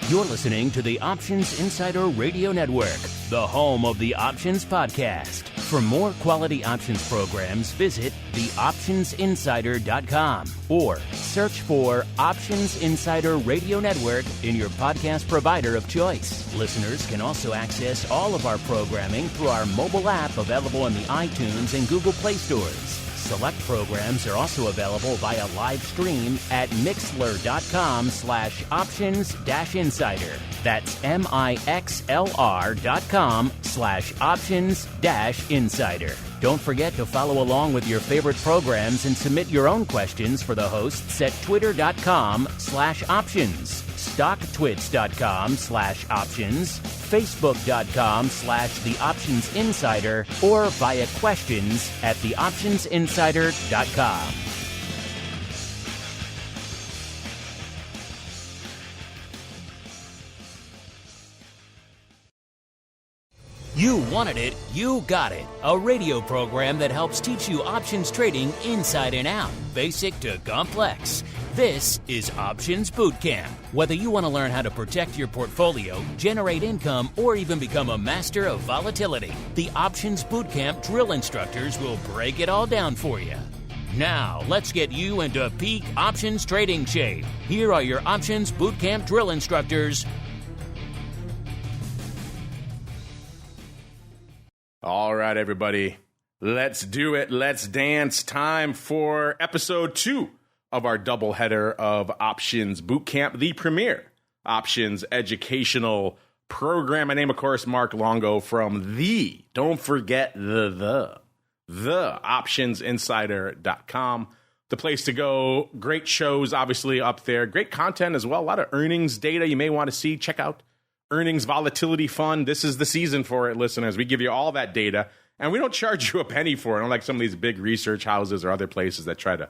You're listening to the Options Insider Radio Network, the home of the Options Podcast. For more quality options programs, visit theoptionsinsider.com or search for Options Insider Radio Network in your podcast provider of choice. Listeners can also access all of our programming through our mobile app available in the iTunes and Google Play stores. Select programs are also available via live stream at mixlr.com/options-insider. That's mixlr.com/options-insider. Don't forget to follow along with your favorite programs and submit your own questions for the hosts at twitter.com/options, stocktwits.com/options, facebook.com/theoptionsinsider, or via questions at theoptionsinsider.com. You wanted it, you got it. A radio program that helps teach you options trading inside and out, basic to complex. This is Options Bootcamp. Whether you want to learn how to protect your portfolio, generate income, or even become a master of volatility, the Options Bootcamp drill instructors will break it all down for you. Now, let's get you into peak options trading shape. Here are your Options Bootcamp drill instructors. All right, everybody, let's do it. Let's dance. Time for episode 2 of our doubleheader of Options Bootcamp, the premier options educational program. My name, of course, Mark Longo from don't forget the optionsinsider.com. The place to go. Great shows, obviously, up there. Great content as well. A lot of earnings data you may want to see. Check out Earnings Volatility Fund. This is the season for it, listeners. We give you all that data, and we don't charge you a penny for it, unlike some of these big research houses or other places that try to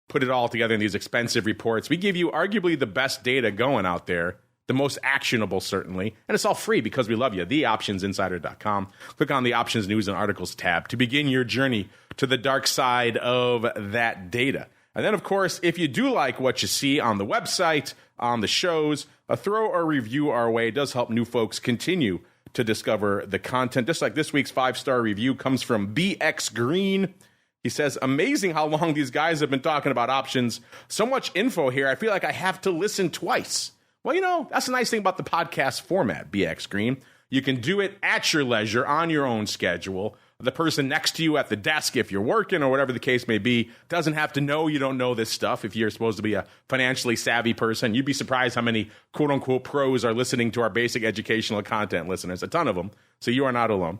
put it all together in these expensive reports. We give you arguably the best data going out there, the most actionable, certainly, and it's all free because we love you. TheOptionsInsider.com. Click on the Options News and Articles tab to begin your journey to the dark side of that data. And then, of course, if you do like what you see on the website, on the shows, throw a review our way. It does help new folks continue to discover the content. Just like this week's 5-star review comes from BX Green. He says, amazing how long these guys have been talking about options. So much info here, I feel like I have to listen twice. Well, you know, that's the nice thing about the podcast format, BX Green. You can do it at your leisure, on your own schedule. The person next to you at the desk, if you're working or whatever the case may be, doesn't have to know you don't know this stuff. If you're supposed to be a financially savvy person, you'd be surprised how many quote-unquote pros are listening to our basic educational content, listeners. A ton of them, so you are not alone.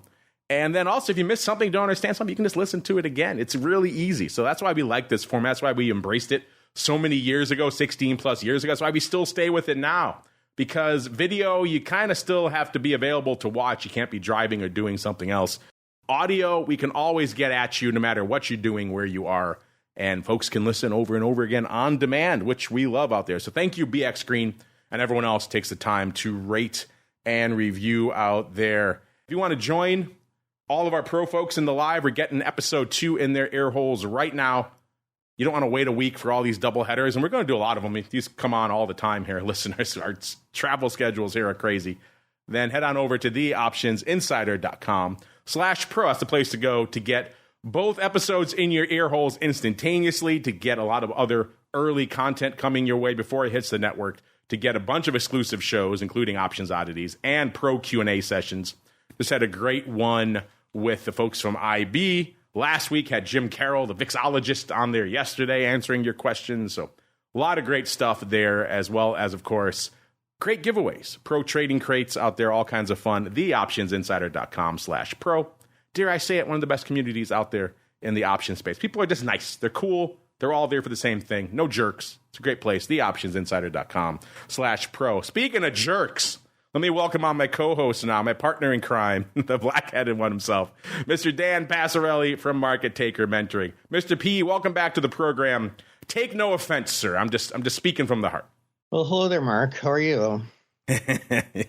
And then also, if you missed something, don't understand something, you can just listen to it again. It's really easy. So that's why we like this format. That's why we embraced it so many years ago, 16 plus years ago. That's why we still stay with it now. Because video, you kind of still have to be available to watch. You can't be driving or doing something else. Audio, we can always get at you no matter what you're doing, where you are. And folks can listen over and over again on demand, which we love out there. So thank you, BX Green, and everyone else takes the time to rate and review out there. If you want to join all of our pro folks in the live, we're getting episode 2 in their ear holes right now. You don't want to wait a week for all these double headers, and we're going to do a lot of them. These come on all the time here, listeners. Our travel schedules here are crazy. Then head on over to theoptionsinsider.com/pro. That's the place to go to get both episodes in your ear holes instantaneously, to get a lot of other early content coming your way before it hits the network, to get a bunch of exclusive shows, including Options Oddities and Pro Q&A sessions. Just had a great one with the folks from IB. Last week had Jim Carroll, the VIXologist, on there yesterday answering your questions. So a lot of great stuff there, as well as, of course, great giveaways, pro trading crates out there, all kinds of fun. TheOptionsinsider.com/pro. Dare I say it, one of the best communities out there in the option space. People are just nice. They're cool. They're all there for the same thing. No jerks. It's a great place. TheOptionsinsider.com/pro. Speaking of jerks, let me welcome on my co-host now, my partner in crime, the black-headed one himself, Mr. Dan Passarelli from Market Taker Mentoring. Mr. P, welcome back to the program. Take no offense, sir. I'm just speaking from the heart. Well, hello there, Mark. How are you?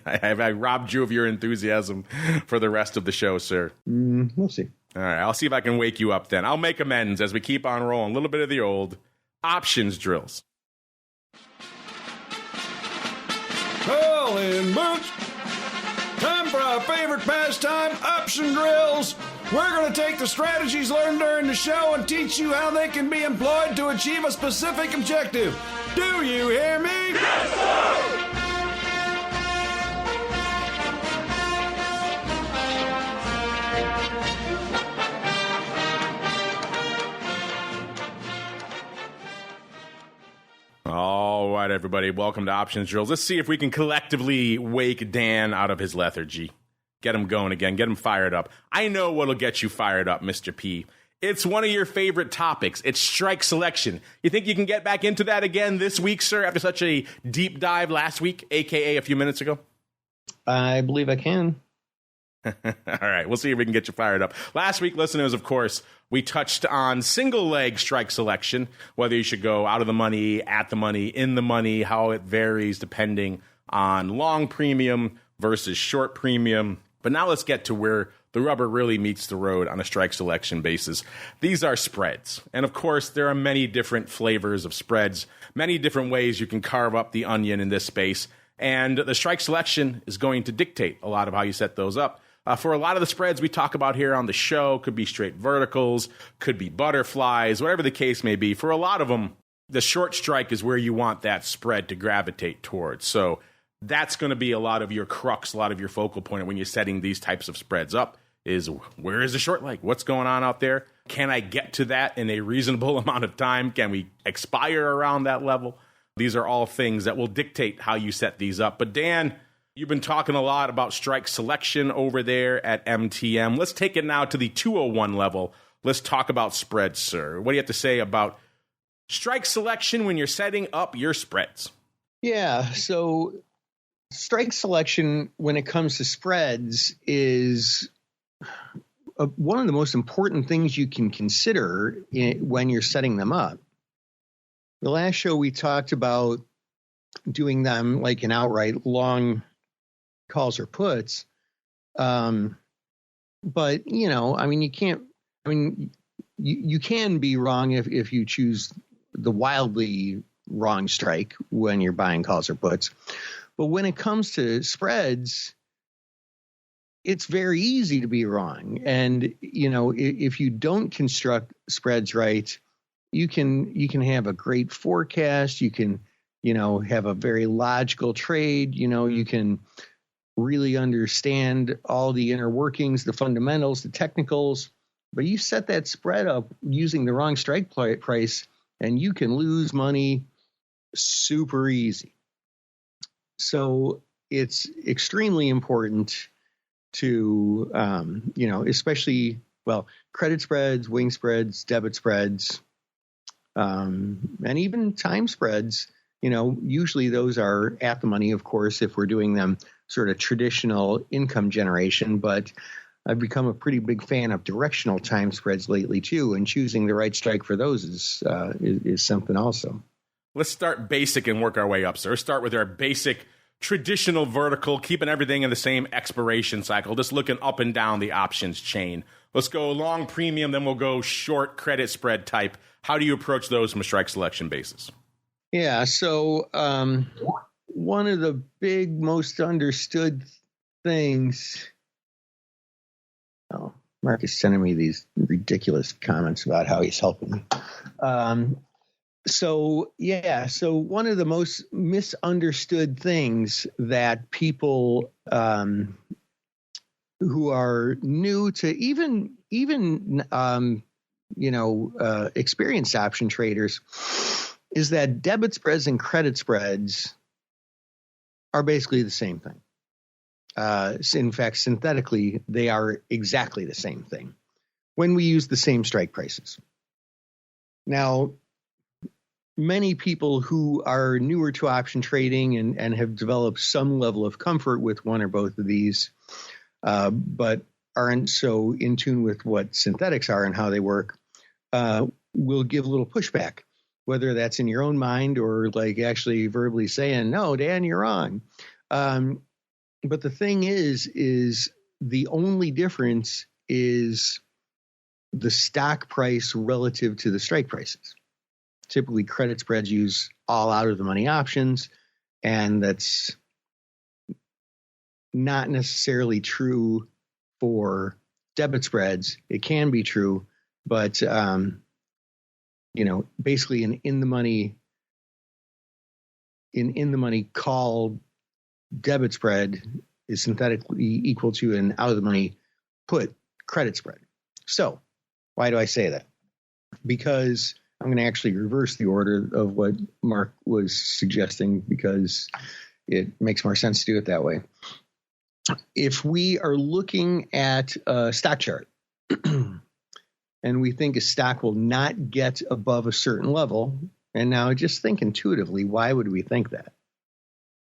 I robbed you of your enthusiasm for the rest of the show, sir. We'll see. All right, I'll see if I can wake you up then. I'll make amends as we keep on rolling. A little bit of the old options drills. Howlin' Boots. Time for our favorite pastime, option drills. We're going to take the strategies learned during the show and teach you how they can be employed to achieve a specific objective. Do you hear me? Yes, sir! All right, everybody, welcome to Options Drills. Let's see if we can collectively wake Dan out of his lethargy. Get him going again. Get him fired up. I know what'll get you fired up, Mr. P. It's one of your favorite topics. It's strike selection. You think you can get back into that again this week, sir, after such a deep dive last week, a.k.a. a few minutes ago? I believe I can. All right, we'll see if we can get you fired up. Last week, listeners, of course, we touched on single leg strike selection, whether you should go out of the money, at the money, in the money, how it varies depending on long premium versus short premium. But now let's get to where the rubber really meets the road on a strike selection basis. These are spreads. And of course, there are many different flavors of spreads, many different ways you can carve up the onion in this space. And the strike selection is going to dictate a lot of how you set those up. For a lot of the spreads we talk about here on the show, could be straight verticals, could be butterflies, whatever the case may be. For a lot of them, the short strike is where you want that spread to gravitate towards. So that's going to be a lot of your crux, a lot of your focal point when you're setting these types of spreads up is where is the short leg? What's going on out there? Can I get to that in a reasonable amount of time? Can we expire around that level? These are all things that will dictate how you set these up. But Dan, you've been talking a lot about strike selection over there at MTM. Let's take it now to the 201 level. Let's talk about spreads, sir. What do you have to say about strike selection when you're setting up your spreads? Yeah, so strike selection when it comes to spreads is one of the most important things you can consider when you're setting them up. The last show we talked about doing them like an outright long calls or puts. But, you know, I mean, you can't, I mean, you can be wrong if you choose the wildly wrong strike when you're buying calls or puts. But when it comes to spreads, it's very easy to be wrong. And, you know, if you don't construct spreads right, you can have a great forecast. You can, you know, have a very logical trade. You know, you can really understand all the inner workings, the fundamentals, the technicals, but you set that spread up using the wrong strike price and you can lose money super easy. So it's extremely important to, you know, especially, well, credit spreads, wing spreads, debit spreads, and even time spreads. You know, usually those are at the money, of course, if we're doing them sort of traditional income generation. But I've become a pretty big fan of directional time spreads lately, too. And choosing the right strike for those is something also. Let's start basic and work our way up, sir. Start with our basic traditional vertical, keeping everything in the same expiration cycle, just looking up and down the options chain. Let's go long premium, then we'll go short credit spread type. How do you approach those from a strike selection basis? Yeah, so one of the big, most understood things. Oh, Mark is sending me these ridiculous comments about how he's helping me. So one of the most misunderstood things that people who are new to even experienced option traders is that debit spreads and credit spreads are basically the same thing. In fact, synthetically, they are exactly the same thing when we use the same strike prices. Now, many people who are newer to option trading and have developed some level of comfort with one or both of these, but aren't so in tune with what synthetics are and how they work, will give a little pushback, whether that's in your own mind or like actually verbally saying, no, Dan, you're wrong. But the thing is the only difference is the stock price relative to the strike prices. Typically, credit spreads use all out of the money options, and that's not necessarily true for debit spreads. It can be true, but basically an in the money call debit spread is synthetically equal to an out of the money put credit spread. So why do I say that? Because I'm going to actually reverse the order of what Mark was suggesting, because it makes more sense to do it that way. If we are looking at a stock chart and we think a stock will not get above a certain level, and now just think intuitively, why would we think that?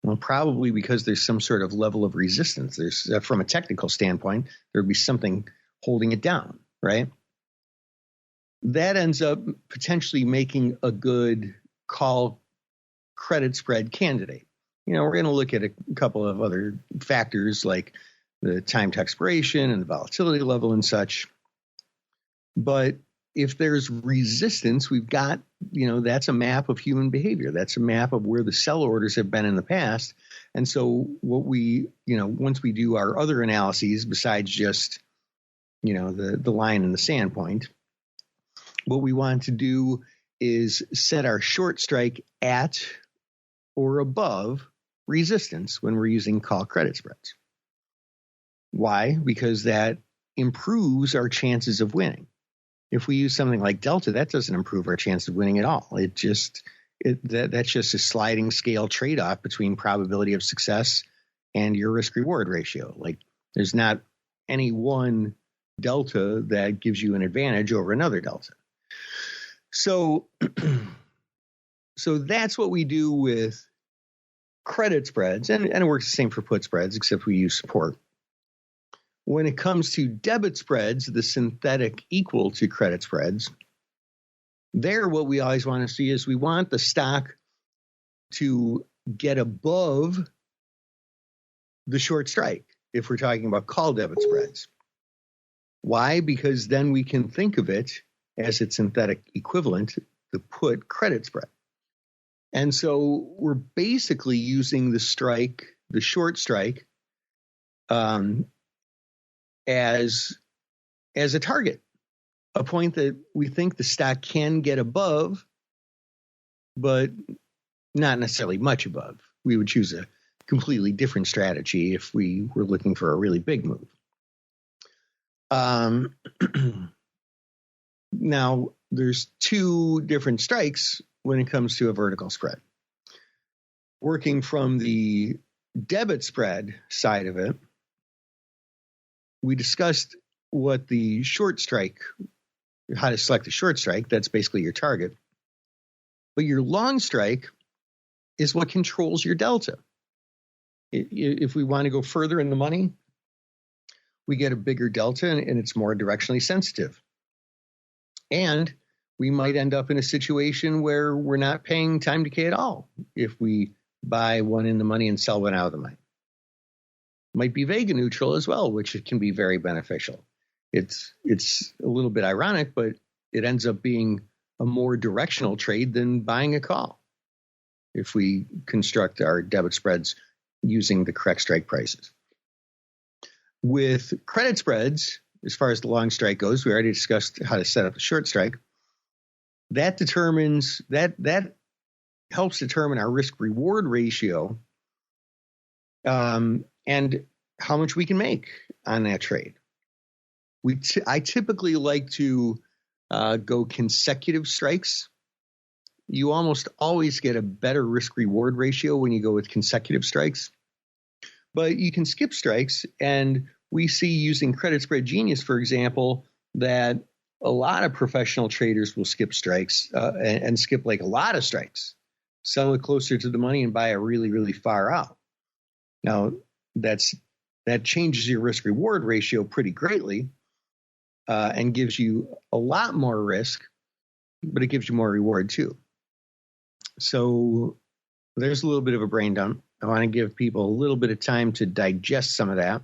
Well, probably because there's some sort of level of resistance. There's, from a technical standpoint, there would be something holding it down, right? That ends up potentially making a good call credit spread candidate. We're going to look at a couple of other factors like the time to expiration and the volatility level and such. But if there's resistance, we've got, that's a map of human behavior. That's a map of where the sell orders have been in the past. And so what we, once we do our other analyses besides just, the line in the sand point, what we want to do is set our short strike at or above resistance when we're using call credit spreads. Why? Because that improves our chances of winning. If we use something like delta, that doesn't improve our chance of winning at all. That's just a sliding scale trade-off between probability of success and your risk-reward ratio. Like, there's not any one delta that gives you an advantage over another delta. So that's what we do with credit spreads, and it works the same for put spreads, except we use support. When it comes to debit spreads, the synthetic equal to credit spreads, there what we always want to see is we want the stock to get above the short strike if we're talking about call debit spreads. Why? Because then we can think of it as its synthetic equivalent, the put credit spread. And so we're basically using the short strike, as a target, a point that we think the stock can get above, but not necessarily much above. We would choose a completely different strategy if we were looking for a really big move. Now, there's two different strikes when it comes to a vertical spread. Working from the debit spread side of it, we discussed what the short strike, how to select the short strike. That's basically your target. But your long strike is what controls your delta. If we want to go further in the money, we get a bigger delta and it's more directionally sensitive. And we might end up in a situation where we're not paying time decay at all if we buy one in the money and sell one out of the money. Might be Vega neutral as well, which can be very beneficial. It's a little bit ironic, but it ends up being a more directional trade than buying a call if we construct our debit spreads using the correct strike prices. With credit spreads, as far as the long strike goes, we already discussed how to set up the short strike. That determines that helps determine our risk reward ratio, and how much we can make on that trade. I typically like to go consecutive strikes. You almost always get a better risk reward ratio when you go with consecutive strikes. But you can skip strikes, and we see using Credit Spread Genius, for example, that a lot of professional traders will skip strikes and skip like a lot of strikes, sell it closer to the money and buy it really, really far out. Now, that changes your risk reward ratio pretty greatly and gives you a lot more risk, but it gives you more reward too. So there's a little bit of a brain dump. I want to give people a little bit of time to digest some of that.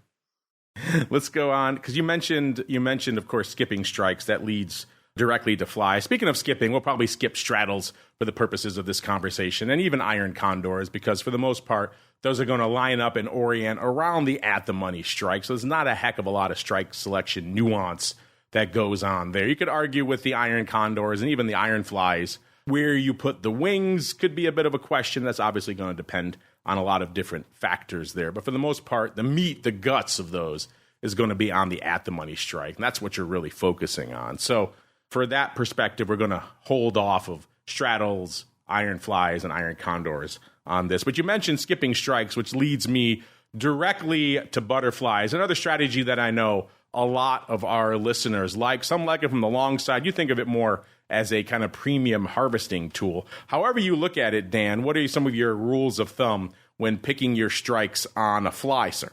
Let's go on, because you mentioned, of course, skipping strikes. That leads directly to fly. Speaking of skipping, we'll probably skip straddles for the purposes of this conversation, and even iron condors, because for the most part, those are going to line up and orient around the at-the-money strike. So there's not a heck of a lot of strike selection nuance that goes on there. You could argue with the iron condors and even the iron flies. Where you put the wings could be a bit of a question. That's obviously going to depend on a lot of different factors there. But for the most part, the meat, the guts of those is going to be on the at-the-money strike. And that's what you're really focusing on. So for that perspective, we're going to hold off of straddles, iron flies, and iron condors on this. But you mentioned skipping strikes, which leads me directly to butterflies. Another strategy that I know a lot of our listeners like. Some like it from the long side. You think of it more as a kind of premium harvesting tool. However you look at it, Dan, what are some of your rules of thumb when picking your strikes on a fly, sir?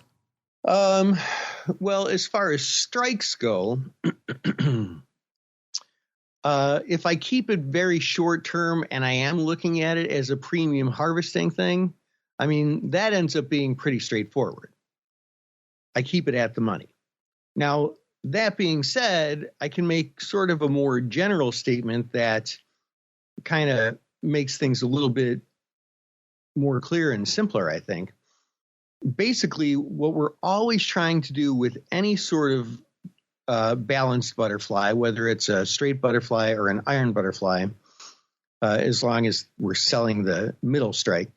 Well, as far as strikes go, if I keep it very short term and I am looking at it as a premium harvesting thing, I mean, that ends up being pretty straightforward. I keep it at the money. Now, that being said, I can make sort of a more general statement that kind of makes things a little bit more clear and simpler, I think. Basically, what we're always trying to do with any sort of balanced butterfly, whether it's a straight butterfly or an iron butterfly, as long as we're selling the middle strike,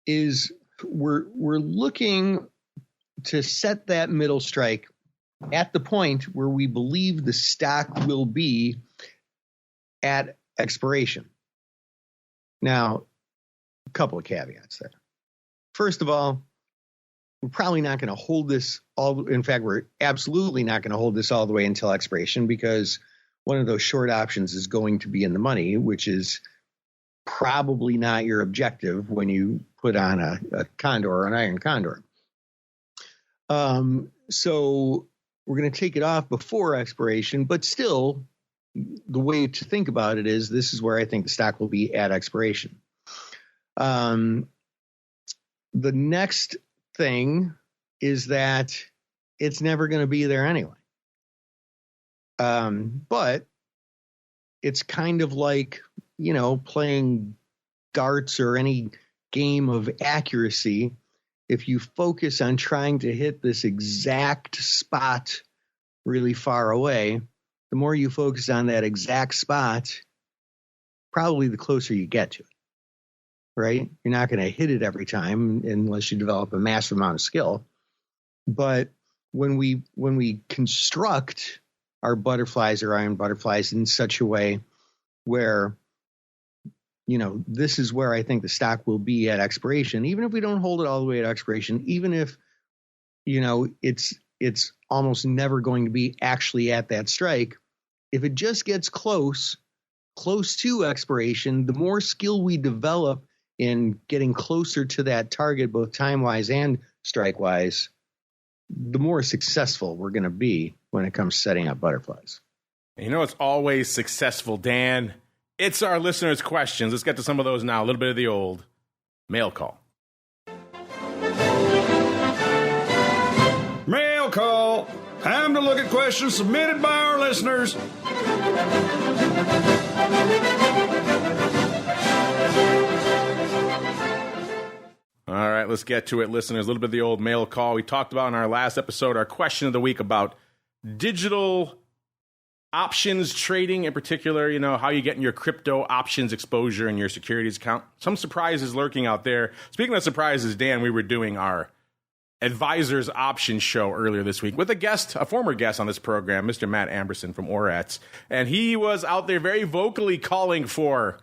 is we're looking to set that middle strike at the point where we believe the stock will be at expiration. Now, a couple of caveats there. First of all, we're probably not going to hold this all. In fact, we're absolutely not going to hold this all the way until expiration, because one of those short options is going to be in the money, which is probably not your objective when you put on a condor or an iron condor. So we're going to take it off before expiration, but still, the way to think about it is this is where I think the stock will be at expiration. The next thing is that it's never going to be there anyway. But it's kind of like, playing darts or any game of accuracy. If you focus on trying to hit this exact spot really far away, the more you focus on that exact spot, probably the closer you get to it, right? You're not going to hit it every time unless you develop a massive amount of skill. But when we construct our butterflies or iron butterflies in such a way where, this is where I think the stock will be at expiration, even if we don't hold it all the way at expiration, even if, it's almost never going to be actually at that strike. If it just gets close to expiration, the more skill we develop in getting closer to that target, both time-wise and strike-wise, the more successful we're going to be when it comes to setting up butterflies. It's always successful, Dan. It's our listeners' questions. Let's get to some of those now. A little bit of the old mail call. Mail call. Time to look at questions submitted by our listeners. All right, let's get to it, listeners. A little bit of the old mail call. We talked about in our last episode, our question of the week about digital options trading, in particular, how you get in your crypto options exposure in your securities account. Some surprises lurking out there. Speaking of surprises, Dan, we were doing our Advisors Options show earlier this week with a former guest on this program, Mr. Matt Amberson from Orats. And he was out there very vocally calling for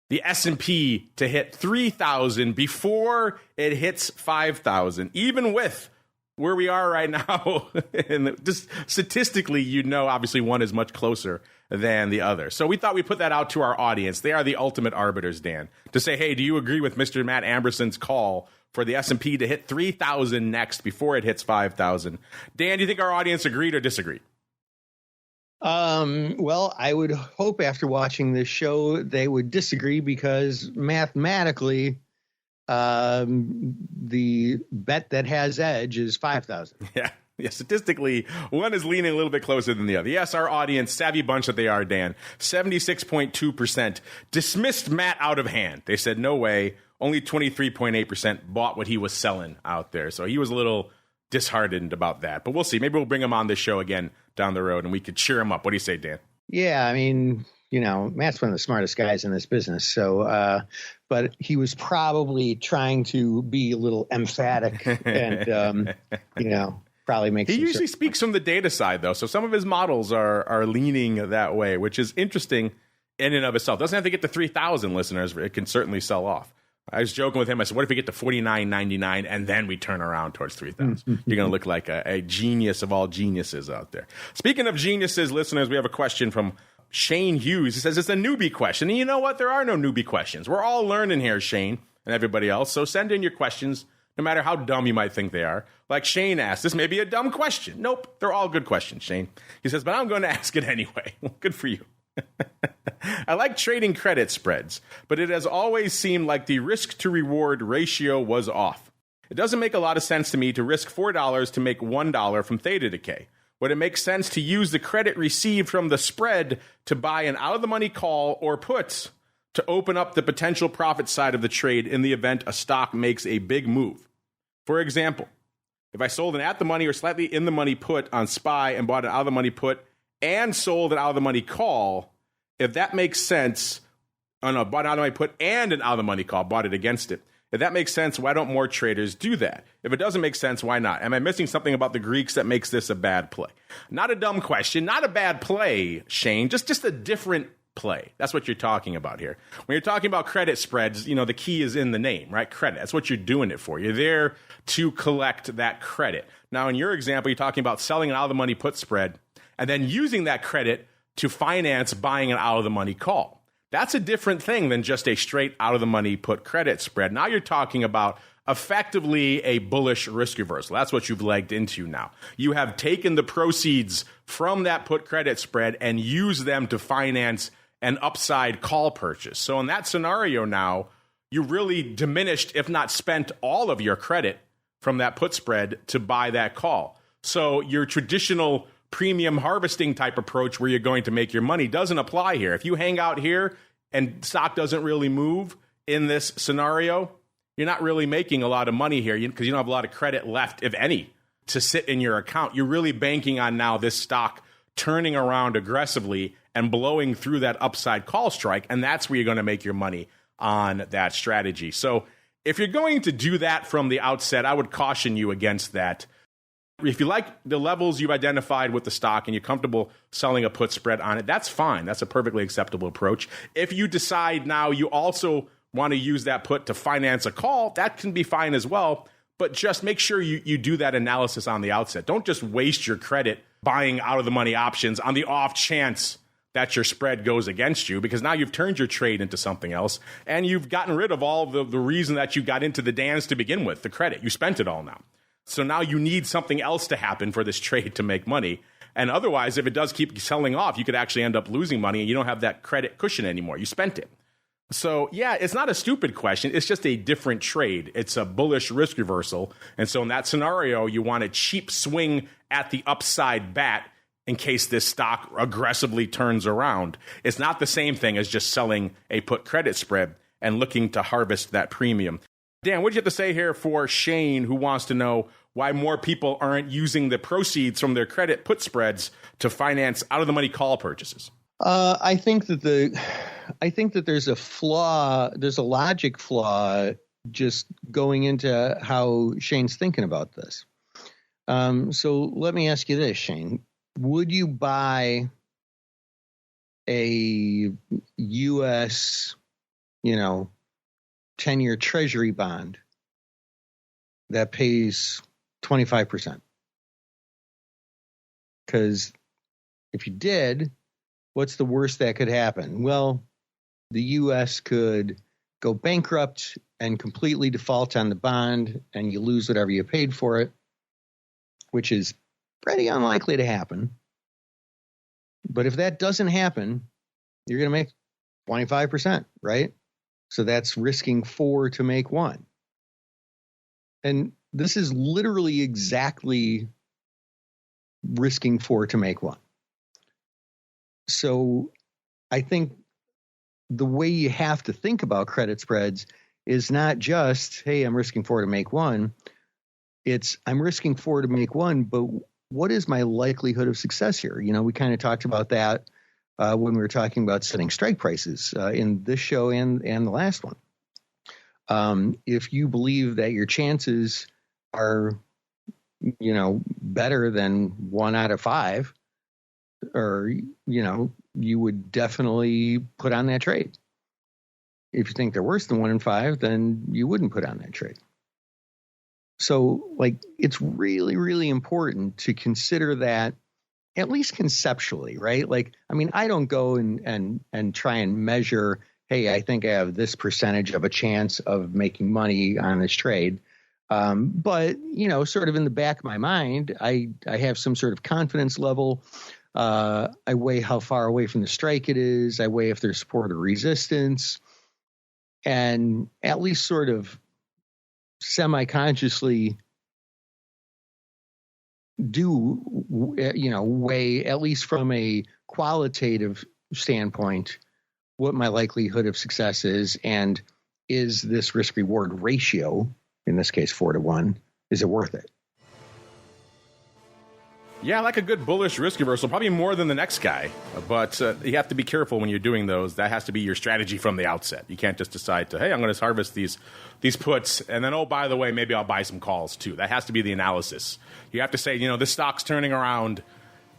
the S&P to hit 3,000 before it hits 5,000, even with where we are right now. And just statistically, obviously one is much closer than the other. So we thought we'd put that out to our audience. They are the ultimate arbiters, Dan, to say, hey, do you agree with Mr. Matt Amberson's call for the S&P to hit 3,000 next before it hits 5,000? Dan, do you think our audience agreed or disagreed? Well, I would hope after watching this show, they would disagree, because mathematically, the bet that has edge is 5,000. Yeah. Yeah, statistically, one is leaning a little bit closer than the other. Yes, our audience, savvy bunch that they are, Dan, 76.2% dismissed Matt out of hand. They said, no way. Only 23.8% bought what he was selling out there. So he was a little disheartened about that. But we'll see. Maybe we'll bring him on this show again down the road and we could cheer him up. What do you say, Dan? Yeah, I mean, Matt's one of the smartest guys in this business. So, but he was probably trying to be a little emphatic and, probably makes. He usually speaks from the data side, though. So some of his models are leaning that way, which is interesting in and of itself. Doesn't have to get to 3,000 listeners. It can certainly sell off. I was joking with him. I said, what if we get to 49.99 and then we turn around towards 3,000? You're going to look like a genius of all geniuses out there. Speaking of geniuses, listeners, we have a question from Shane Hughes. He says it's a newbie question. And you know what? There are no newbie questions. We're all learning here, Shane, and everybody else. So send in your questions, no matter how dumb you might think they are. Like Shane asked, this may be a dumb question. Nope, they're all good questions, Shane. He says, but I'm going to ask it anyway. Well, good for you. I like trading credit spreads, but it has always seemed like the risk to reward ratio was off. It doesn't make a lot of sense to me to risk $4 to make $1 from theta decay. Would it make sense to use the credit received from the spread to buy an out-of-the-money call or puts to open up the potential profit side of the trade in the event a stock makes a big move? For example, if I sold an at-the-money or slightly in-the-money put on SPY and bought an out-of-the-money put and sold an out-of-the-money call, if that makes sense, bought an out-of-the-money put and an out-of-the-money call, bought it against it. If that makes sense, why don't more traders do that? If it doesn't make sense, why not? Am I missing something about the Greeks that makes this a bad play? Not a dumb question, not a bad play, Shane, just a different play. That's what you're talking about here. When you're talking about credit spreads, the key is in the name, right? Credit. That's what you're doing it for. You're there to collect that credit. Now, in your example, you're talking about selling an out-of-the-money put spread and then using that credit to finance buying an out-of-the-money call. That's a different thing than just a straight out-of-the-money put credit spread. Now you're talking about effectively a bullish risk reversal. That's what you've legged into now. You have taken the proceeds from that put credit spread and used them to finance an upside call purchase. So in that scenario now, you really diminished, if not spent, all of your credit from that put spread to buy that call. So your traditional premium harvesting type approach where you're going to make your money doesn't apply here. If you hang out here and stock doesn't really move in this scenario, you're not really making a lot of money here because you don't have a lot of credit left, if any, to sit in your account. You're really banking on now this stock turning around aggressively and blowing through that upside call strike, and that's where you're going to make your money on that strategy. So if you're going to do that from the outset, I would caution you against that. If you like the levels you've identified with the stock and you're comfortable selling a put spread on it, that's fine. That's a perfectly acceptable approach. If you decide now you also want to use that put to finance a call, that can be fine as well. But just make sure you do that analysis on the outset. Don't just waste your credit buying out-of-the-money options on the off chance that your spread goes against you, because now you've turned your trade into something else and you've gotten rid of all the reason that you got into the dance to begin with, the credit. You spent it all now. So now you need something else to happen for this trade to make money. And otherwise, if it does keep selling off, you could actually end up losing money and you don't have that credit cushion anymore. You spent it. So, yeah, it's not a stupid question. It's just a different trade. It's a bullish risk reversal. And so in that scenario, you want a cheap swing at the upside bat in case this stock aggressively turns around. It's not the same thing as just selling a put credit spread and looking to harvest that premium. Dan, what do you have to say here for Shane, who wants to know why more people aren't using the proceeds from their credit put spreads to finance out-of-the-money call purchases? I think that there's a flaw. There's a logic flaw just going into how Shane's thinking about this. So let me ask you this, Shane. Would you buy a U.S., 10-year Treasury bond that pays 25%? Because if you did, what's the worst that could happen? Well, the U.S. could go bankrupt and completely default on the bond, and you lose whatever you paid for it, which is pretty unlikely to happen. But if that doesn't happen, you're going to make 25%, right? So that's risking 4 to make 1. And this is literally exactly risking 4 to make 1. So I think the way you have to think about credit spreads is not just, hey, I'm risking 4 to make 1. It's I'm risking 4 to make 1, but what is my likelihood of success here? We kind of talked about that when we were talking about setting strike prices in this show and the last one. If you believe that your chances are, better than 1 out of 5, or, you would definitely put on that trade. If you think they're worse than 1 in 5, then you wouldn't put on that trade. So, it's really, really important to consider that, at least conceptually, right? I don't go and try and measure, hey, I think I have this percentage of a chance of making money on this trade. But, sort of in the back of my mind, I have some sort of confidence level. I weigh how far away from the strike it is. I weigh if there's support or resistance. And at least sort of semi-consciously do, weigh, at least from a qualitative standpoint, what my likelihood of success is, and is this risk-reward ratio, in this case 4 to 1, is it worth it? Yeah, like a good bullish risk reversal, probably more than the next guy. But you have to be careful when you're doing those. That has to be your strategy from the outset. You can't just decide to, hey, I'm going to harvest these puts, and then, oh, by the way, maybe I'll buy some calls too. That has to be the analysis. You have to say, this stock's turning around,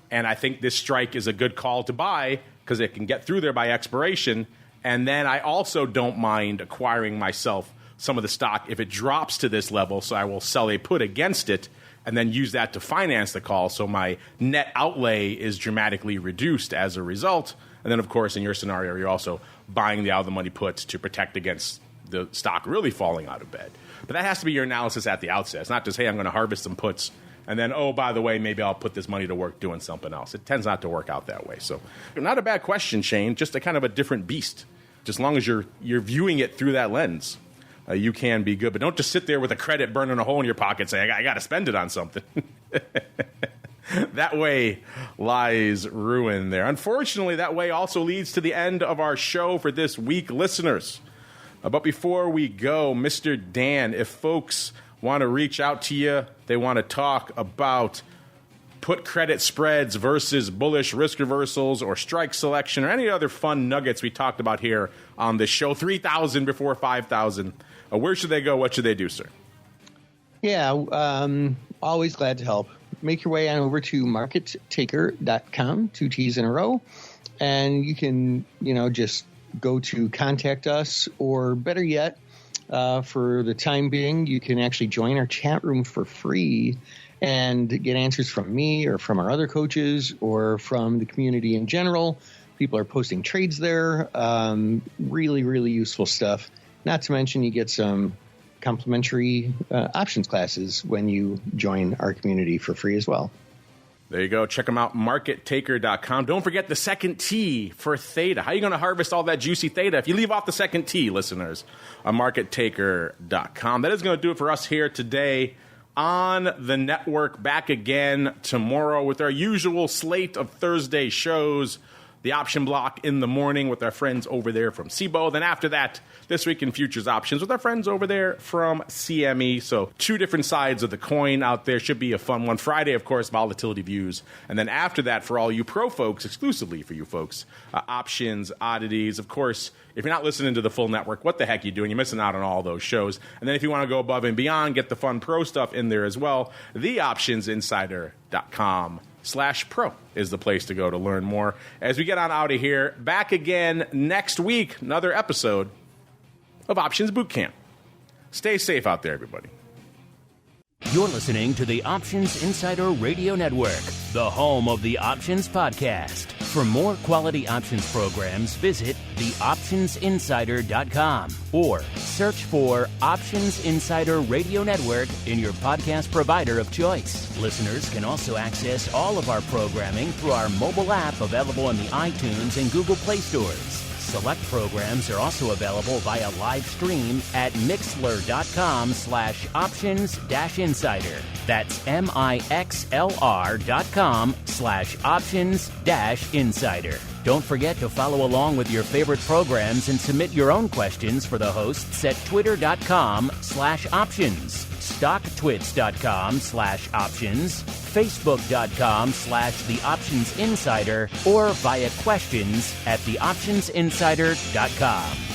and I think this strike is a good call to buy because it can get through there by expiration. And then I also don't mind acquiring myself some of the stock if it drops to this level, so I will sell a put against it and then use that to finance the call, so my net outlay is dramatically reduced as a result. And then, of course, in your scenario, you're also buying the out-of-the-money puts to protect against the stock really falling out of bed. But that has to be your analysis at the outset. It's not just, hey, I'm going to harvest some puts, and then, oh, by the way, maybe I'll put this money to work doing something else. It tends not to work out that way. So not a bad question, Shane, just a kind of a different beast. Just as long as you're viewing it through that lens. You can be good, but don't just sit there with a credit burning a hole in your pocket saying, I got to spend it on something. That way lies ruin there. Unfortunately, that way also leads to the end of our show for this week, listeners. But before we go, Mr. Dan, if folks want to reach out to you, they want to talk about put credit spreads versus bullish risk reversals or strike selection or any other fun nuggets we talked about here on this show, 3,000 before 5,000, where should they go? What should they do, sir? Yeah, always glad to help. Make your way on over to markettaker.com, 2 T's in a row, and you can, just go to contact us, or better yet, for the time being, you can actually join our chat room for free and get answers from me or from our other coaches or from the community in general. People are posting trades there. Really, really useful stuff. Not to mention you get some complimentary options classes when you join our community for free as well. There you go. Check them out, markettaker.com. Don't forget the second T for theta. How are you going to harvest all that juicy theta if you leave off the second T, listeners? Markettaker.com. That is going to do it for us here today on the network. Back again tomorrow with our usual slate of Thursday shows. The option block in the morning with our friends over there from SIBO. Then after that, This Week in Futures Options with our friends over there from CME. So 2 different sides of the coin out there. Should be a fun one. Friday, of course, volatility views. And then after that, for all you pro folks, exclusively for you folks, options, oddities. Of course, if you're not listening to the full network, what the heck are you doing? You're missing out on all those shows. And then if you want to go above and beyond, get the fun pro stuff in there as well. TheOptionsInsider.com/pro is the place to go to learn more. As we get on out of here, back again next week, another episode of Options Bootcamp. Stay safe out there, everybody. You're listening to the Options Insider Radio Network, the home of the Options Podcast. For more quality options programs, visit theoptionsinsider.com or search for Options Insider Radio Network in your podcast provider of choice. Listeners can also access all of our programming through our mobile app available in the iTunes and Google Play stores. Select programs are also available via live stream at mixlr.com/options-insider. That's mixlr.com/options-insider. Don't forget to follow along with your favorite programs and submit your own questions for the hosts at twitter.com/options, stocktwits.com/options, facebook.com/theoptionsinsider, or via questions@theoptionsinsider.com.